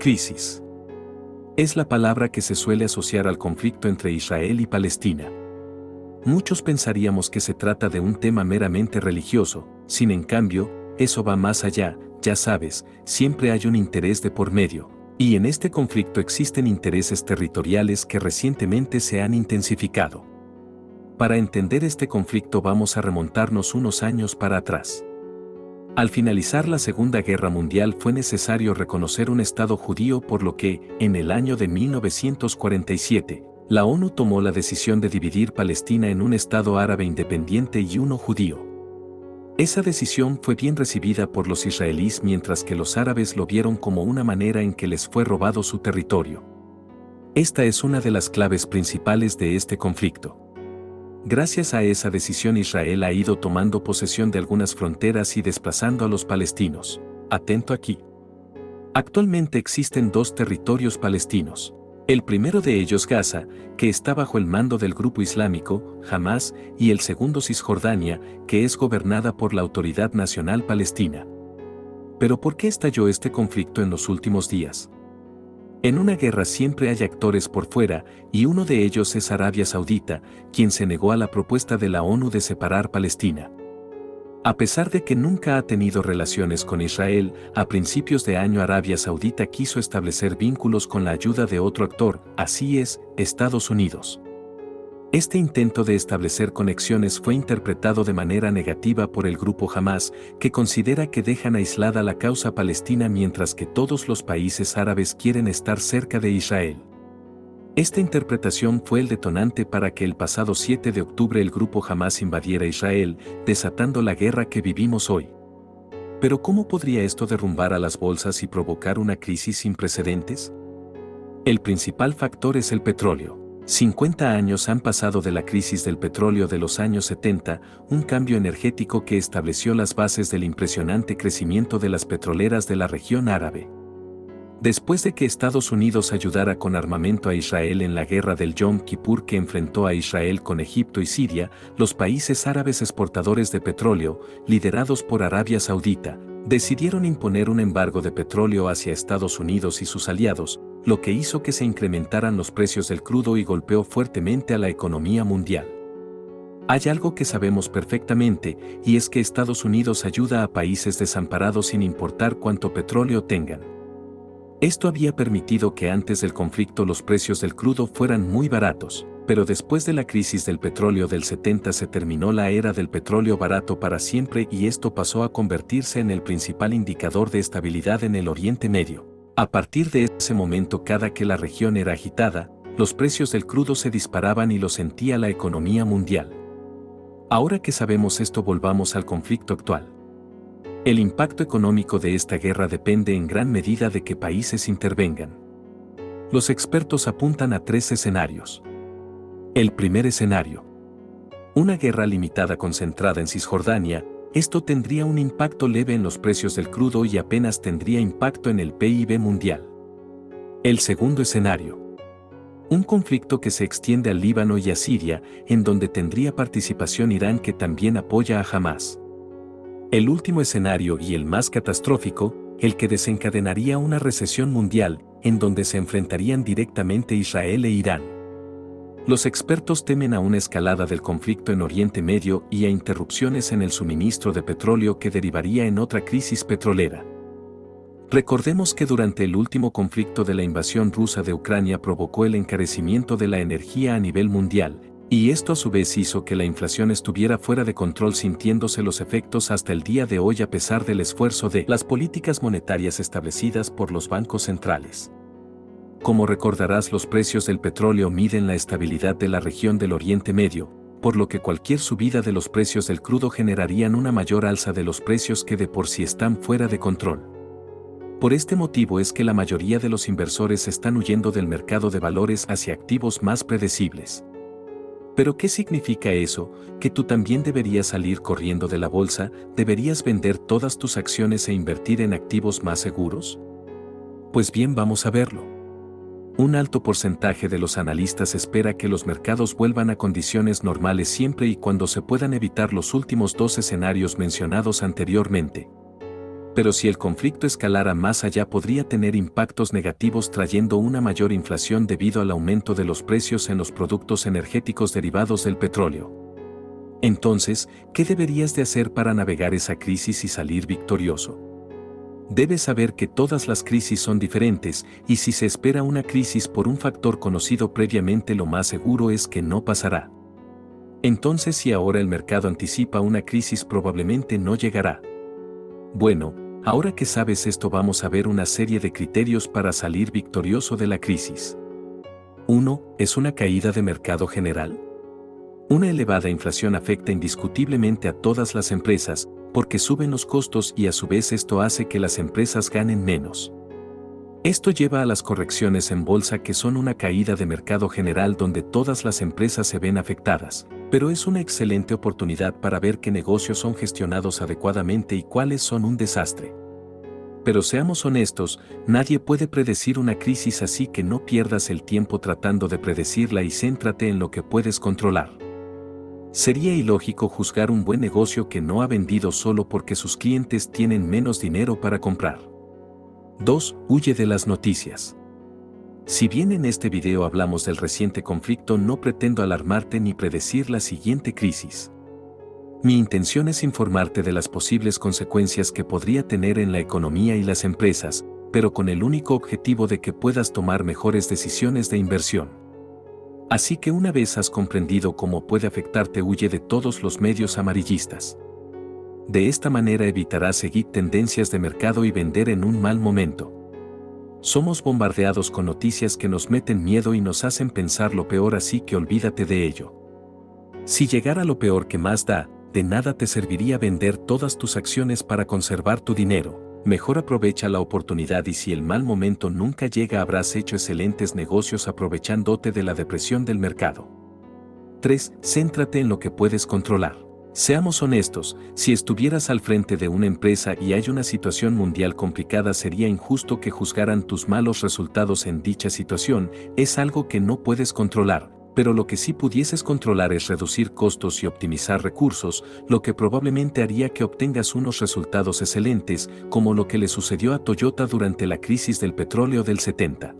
Crisis. Es la palabra que se suele asociar al conflicto entre Israel y Palestina. Muchos pensaríamos que se trata de un tema meramente religioso, en cambio, eso va más allá, ya sabes, siempre hay un interés de por medio, y en este conflicto existen intereses territoriales que recientemente se han intensificado. Para entender este conflicto vamos a remontarnos unos años para atrás. Al finalizar la Segunda Guerra Mundial fue necesario reconocer un Estado judío, por lo que, en el año de 1947, la ONU tomó la decisión de dividir Palestina en un Estado árabe independiente y uno judío. Esa decisión fue bien recibida por los israelíes, mientras que los árabes lo vieron como una manera en que les fue robado su territorio. Esta es una de las claves principales de este conflicto. Gracias a esa decisión Israel ha ido tomando posesión de algunas fronteras y desplazando a los palestinos. Atento aquí. Actualmente existen dos territorios palestinos. El primero de ellos Gaza, que está bajo el mando del grupo islámico, Hamás, y el segundo Cisjordania, que es gobernada por la Autoridad Nacional Palestina. ¿Pero por qué estalló este conflicto en los últimos días? En una guerra siempre hay actores por fuera, y uno de ellos es Arabia Saudita, quien se negó a la propuesta de la ONU de separar Palestina. A pesar de que nunca ha tenido relaciones con Israel, a principios de año Arabia Saudita quiso establecer vínculos con la ayuda de otro actor, así es, Estados Unidos. Este intento de establecer conexiones fue interpretado de manera negativa por el grupo Hamás, que considera que dejan aislada la causa palestina mientras que todos los países árabes quieren estar cerca de Israel. Esta interpretación fue el detonante para que el pasado 7 de octubre el grupo Hamás invadiera Israel, desatando la guerra que vivimos hoy. Pero ¿cómo podría esto derrumbar a las bolsas y provocar una crisis sin precedentes? El principal factor es el petróleo. 50 años han pasado de la crisis del petróleo de los años 70, un cambio energético que estableció las bases del impresionante crecimiento de las petroleras de la región árabe. Después de que Estados Unidos ayudara con armamento a Israel en la guerra del Yom Kippur que enfrentó a Israel con Egipto y Siria, los países árabes exportadores de petróleo, liderados por Arabia Saudita, decidieron imponer un embargo de petróleo hacia Estados Unidos y sus aliados, lo que hizo que se incrementaran los precios del crudo y golpeó fuertemente a la economía mundial. Hay algo que sabemos perfectamente, y es que Estados Unidos ayuda a países desamparados sin importar cuánto petróleo tengan. Esto había permitido que antes del conflicto los precios del crudo fueran muy baratos, pero después de la crisis del petróleo del 70 se terminó la era del petróleo barato para siempre y esto pasó a convertirse en el principal indicador de estabilidad en el Oriente Medio. A partir de ese momento, cada que la región era agitada, los precios del crudo se disparaban y lo sentía la economía mundial. Ahora que sabemos esto, volvamos al conflicto actual. El impacto económico de esta guerra depende en gran medida de qué países intervengan. Los expertos apuntan a 3 escenarios. El primer escenario. Una guerra limitada concentrada en Cisjordania. Esto tendría un impacto leve en los precios del crudo y apenas tendría impacto en el PIB mundial. El segundo escenario. Un conflicto que se extiende al Líbano y a Siria, en donde tendría participación Irán, que también apoya a Hamás. El último escenario y el más catastrófico, el que desencadenaría una recesión mundial, en donde se enfrentarían directamente Israel e Irán. Los expertos temen a una escalada del conflicto en Oriente Medio y a interrupciones en el suministro de petróleo que derivaría en otra crisis petrolera. Recordemos que durante el último conflicto de la invasión rusa de Ucrania provocó el encarecimiento de la energía a nivel mundial, y esto a su vez hizo que la inflación estuviera fuera de control, sintiéndose los efectos hasta el día de hoy a pesar del esfuerzo de las políticas monetarias establecidas por los bancos centrales. Como recordarás, los precios del petróleo miden la estabilidad de la región del Oriente Medio, por lo que cualquier subida de los precios del crudo generarían una mayor alza de los precios que de por sí están fuera de control. Por este motivo es que la mayoría de los inversores están huyendo del mercado de valores hacia activos más predecibles. ¿Pero qué significa eso? ¿Que tú también deberías salir corriendo de la bolsa? ¿Deberías vender todas tus acciones e invertir en activos más seguros? Pues bien, vamos a verlo. Un alto porcentaje de los analistas espera que los mercados vuelvan a condiciones normales siempre y cuando se puedan evitar los últimos 2 escenarios mencionados anteriormente. Pero si el conflicto escalara más allá podría tener impactos negativos trayendo una mayor inflación debido al aumento de los precios en los productos energéticos derivados del petróleo. Entonces, ¿qué deberías de hacer para navegar esa crisis y salir victorioso? Debes saber que todas las crisis son diferentes y si se espera una crisis por un factor conocido previamente, lo más seguro es que no pasará. Entonces, si ahora el mercado anticipa una crisis, probablemente no llegará. Bueno, ahora que sabes esto, vamos a ver una serie de criterios para salir victorioso de la crisis. 1. ¿Es una caída de mercado general? Una elevada inflación afecta indiscutiblemente a todas las empresas, porque suben los costos y a su vez esto hace que las empresas ganen menos. Esto lleva a las correcciones en bolsa, que son una caída de mercado general donde todas las empresas se ven afectadas, pero es una excelente oportunidad para ver qué negocios son gestionados adecuadamente y cuáles son un desastre. Pero seamos honestos, nadie puede predecir una crisis, así que no pierdas el tiempo tratando de predecirla y céntrate en lo que puedes controlar. Sería ilógico juzgar un buen negocio que no ha vendido solo porque sus clientes tienen menos dinero para comprar. 2. Huye de las noticias. Si bien en este video hablamos del reciente conflicto, no pretendo alarmarte ni predecir la siguiente crisis. Mi intención es informarte de las posibles consecuencias que podría tener en la economía y las empresas, pero con el único objetivo de que puedas tomar mejores decisiones de inversión. Así que una vez has comprendido cómo puede afectarte, huye de todos los medios amarillistas. De esta manera evitarás seguir tendencias de mercado y vender en un mal momento. Somos bombardeados con noticias que nos meten miedo y nos hacen pensar lo peor, así que olvídate de ello. Si llegara lo peor, ¿qué más da? De nada te serviría vender todas tus acciones para conservar tu dinero. Mejor aprovecha la oportunidad y si el mal momento nunca llega, habrás hecho excelentes negocios aprovechándote de la depresión del mercado. 3. Céntrate en lo que puedes controlar. Seamos honestos, si estuvieras al frente de una empresa y hay una situación mundial complicada, sería injusto que juzgaran tus malos resultados en dicha situación. Es algo que no puedes controlar, pero lo que sí pudieses controlar es reducir costos y optimizar recursos, lo que probablemente haría que obtengas unos resultados excelentes, como lo que le sucedió a Toyota durante la crisis del petróleo del 70.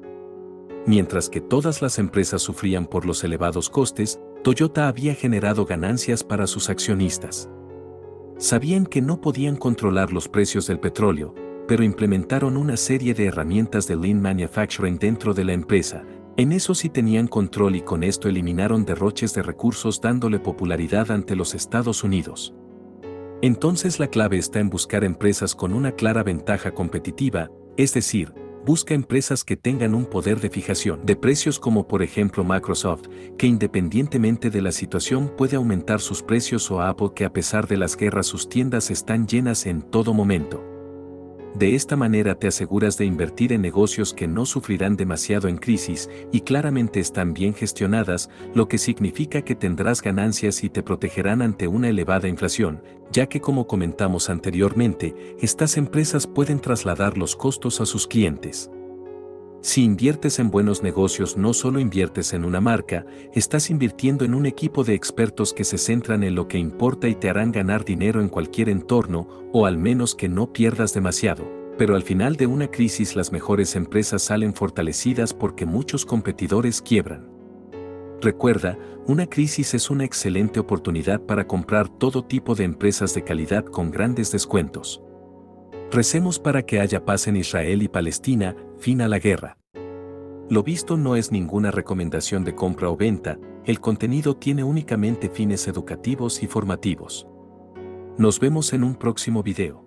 Mientras que todas las empresas sufrían por los elevados costes, Toyota había generado ganancias para sus accionistas. Sabían que no podían controlar los precios del petróleo, pero implementaron una serie de herramientas de Lean Manufacturing dentro de la empresa. En eso sí tenían control y con esto eliminaron derroches de recursos, dándole popularidad ante los Estados Unidos. Entonces la clave está en buscar empresas con una clara ventaja competitiva, es decir, busca empresas que tengan un poder de fijación de precios, como por ejemplo Microsoft, que independientemente de la situación puede aumentar sus precios, o Apple, que a pesar de las guerras sus tiendas están llenas en todo momento. De esta manera te aseguras de invertir en negocios que no sufrirán demasiado en crisis y claramente están bien gestionadas, lo que significa que tendrás ganancias y te protegerán ante una elevada inflación, ya que, como comentamos anteriormente, estas empresas pueden trasladar los costos a sus clientes. Si inviertes en buenos negocios, no solo inviertes en una marca, estás invirtiendo en un equipo de expertos que se centran en lo que importa y te harán ganar dinero en cualquier entorno, o al menos que no pierdas demasiado. Pero al final de una crisis, las mejores empresas salen fortalecidas porque muchos competidores quiebran. Recuerda, una crisis es una excelente oportunidad para comprar todo tipo de empresas de calidad con grandes descuentos. Recemos para que haya paz en Israel y Palestina, fin a la guerra. Lo visto no es ninguna recomendación de compra o venta, el contenido tiene únicamente fines educativos y formativos. Nos vemos en un próximo video.